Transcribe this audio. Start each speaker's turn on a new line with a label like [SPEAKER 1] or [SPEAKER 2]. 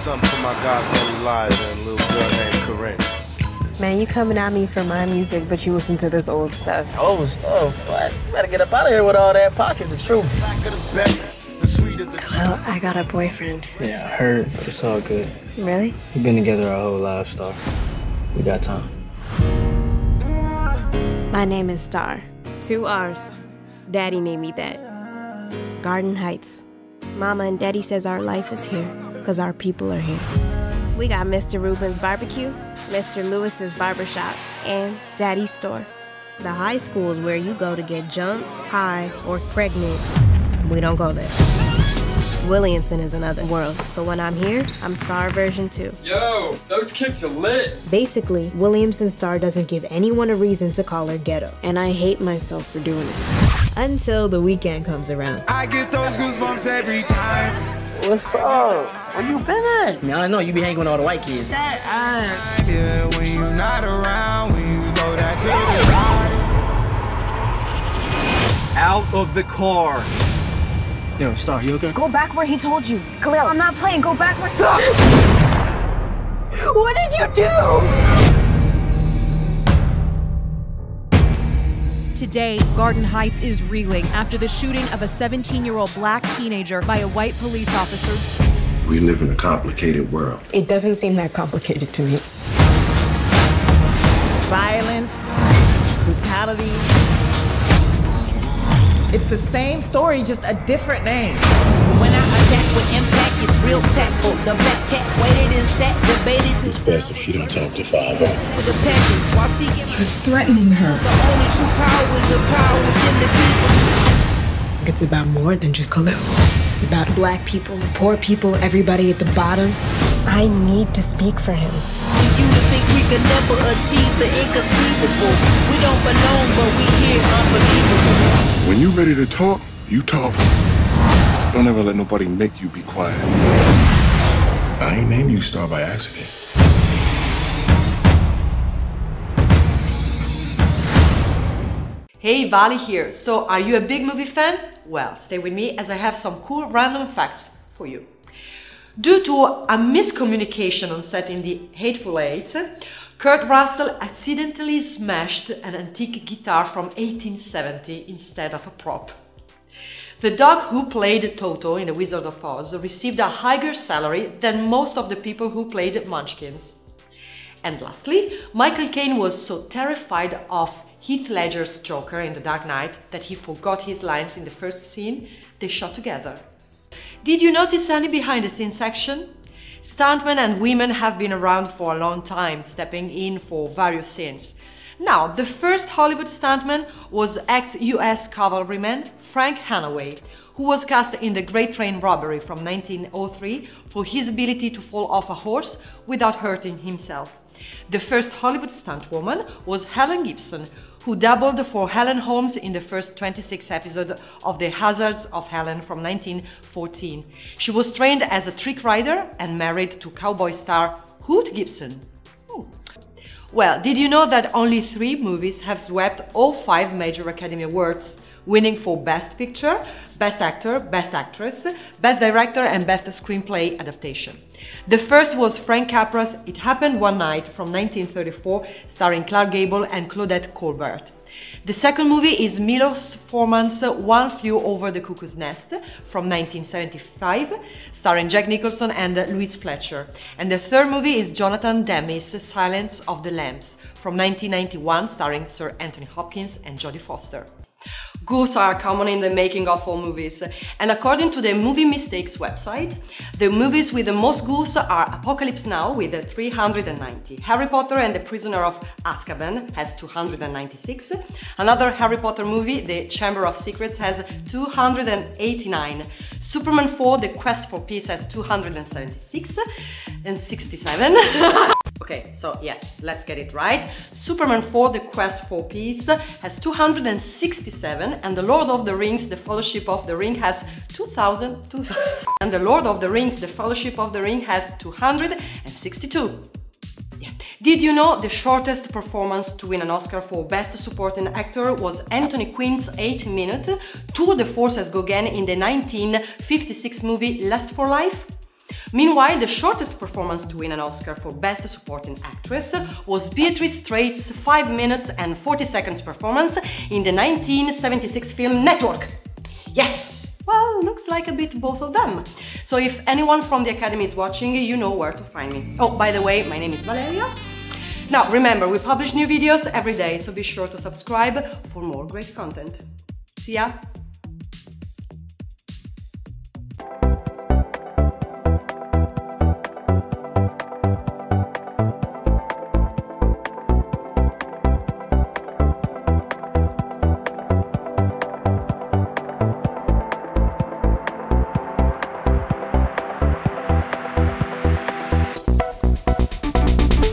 [SPEAKER 1] something for my godson Elijah and a little girl named Corinne.
[SPEAKER 2] Man, you coming at me for my music, but you listen to this old stuff.
[SPEAKER 3] Old stuff? What? You better get up out of here with all that. Pocket's the truth.
[SPEAKER 2] Well, I got a boyfriend.
[SPEAKER 4] Yeah, I heard, but it's all good.
[SPEAKER 2] Really?
[SPEAKER 4] We've been together our whole lives, Star. We got time.
[SPEAKER 2] My name is Star. 2 R's. Daddy named me that. Garden Heights. Mama and Daddy says our life is here because our people are here. We got Mr. Rubin's barbecue, Mr. Lewis's barbershop, and Daddy's store. The high school is where you go to get jumped, high, or pregnant. We don't go there. Williamson is another world, so when I'm here, I'm Star version 2.
[SPEAKER 5] Yo, those kicks are lit.
[SPEAKER 2] Basically, Williamson Star doesn't give anyone a reason to call her ghetto, and I hate myself for doing it. Until the weekend comes around.
[SPEAKER 6] I get those goosebumps every time.
[SPEAKER 3] What's up? Where you been at?
[SPEAKER 4] Man, I don't know. You be hanging with all the white kids.
[SPEAKER 6] Yeah, when you're not around, when you go that to the side.
[SPEAKER 5] Out of the car.
[SPEAKER 4] Yo, Star, you okay?
[SPEAKER 2] Go back where he told you. Khalil, I'm not playing. Go back where... What did you do?
[SPEAKER 7] Today, Garden Heights is reeling after the shooting of a 17-year-old black teenager by a white police officer.
[SPEAKER 8] We live in a complicated world.
[SPEAKER 2] It doesn't seem that complicated to me.
[SPEAKER 9] Violence, brutality. It's the same story, just a different name.
[SPEAKER 10] When I attack with impact, it's real tactful. The black cat waited and sat, debated to...
[SPEAKER 8] It's best if she don't talk to 5
[SPEAKER 10] with the passion while seeking...
[SPEAKER 9] He was threatening her.
[SPEAKER 10] The only true power is the power within the people.
[SPEAKER 2] It's about more than just Khalil. It's about black people, poor people, everybody at the bottom. I need to speak for him.
[SPEAKER 10] You to think we could never achieve the inconceivable. We don't belong, but we here unbelievable.
[SPEAKER 8] When you ready to talk, you talk. Don't ever let nobody make you be quiet. I ain't named you Star by accident.
[SPEAKER 11] Hey, Vali here. So, are you a big movie fan? Well, stay with me as I have some cool random facts for you. Due to a miscommunication on set in The Hateful Eight, Kurt Russell accidentally smashed an antique guitar from 1870 instead of a prop. The dog who played Toto in The Wizard of Oz received a higher salary than most of the people who played Munchkins. And lastly, Michael Caine was so terrified of Heath Ledger's Joker in The Dark Knight that he forgot his lines in the first scene they shot together. Did you notice any behind-the-scenes action? Stuntmen and women have been around for a long time, stepping in for various scenes. Now, the first Hollywood stuntman was ex-US cavalryman Frank Hanaway, who was cast in The Great Train Robbery from 1903 for his ability to fall off a horse without hurting himself. The first Hollywood stuntwoman was Helen Gibson, who doubled for Helen Holmes in the first 26 episodes of The Hazards of Helen from 1914. She was trained as a trick rider and married to cowboy star Hoot Gibson. Well, did you know that only 3 movies have swept all 5 major Academy Awards, winning for Best Picture, Best Actor, Best Actress, Best Director and Best Screenplay Adaptation? The first was Frank Capra's It Happened One Night from 1934, starring Clark Gable and Claudette Colbert. The second movie is Milos Forman's One Flew Over the Cuckoo's Nest from 1975, starring Jack Nicholson and Louise Fletcher. And the third movie is Jonathan Demme's Silence of the Lambs from 1991, starring Sir Anthony Hopkins and Jodie Foster. Goofs are common in the making of all movies, and according to the Movie Mistakes website, the movies with the most goofs are Apocalypse Now with 390, Harry Potter and the Prisoner of Azkaban has 296, another Harry Potter movie, The Chamber of Secrets, has 289, Superman 4, The Quest for Peace has 276 and 67. Okay, so yes, let's get it right. Superman 4, The Quest for Peace has 267, and The Lord of the Rings, The Fellowship of the Ring has 2000, and The Lord of the Rings, The Fellowship of the Ring has 262. Yeah. Did you know the shortest performance to win an Oscar for Best Supporting Actor was Anthony Quinn's 8-minute Tour de Force as Gauguin in the 1956 movie Lust for Life? Meanwhile, the shortest performance to win an Oscar for Best Supporting Actress was Beatrice Strait's 5 minutes and 40 seconds performance in the 1976 film Network. Yes! Well, looks like a bit both of them. So if anyone from the Academy is watching, you know where to find me. Oh, by the way, my name is Valeria. Now, remember, we publish new videos every day, so be sure to subscribe for more great content. See ya!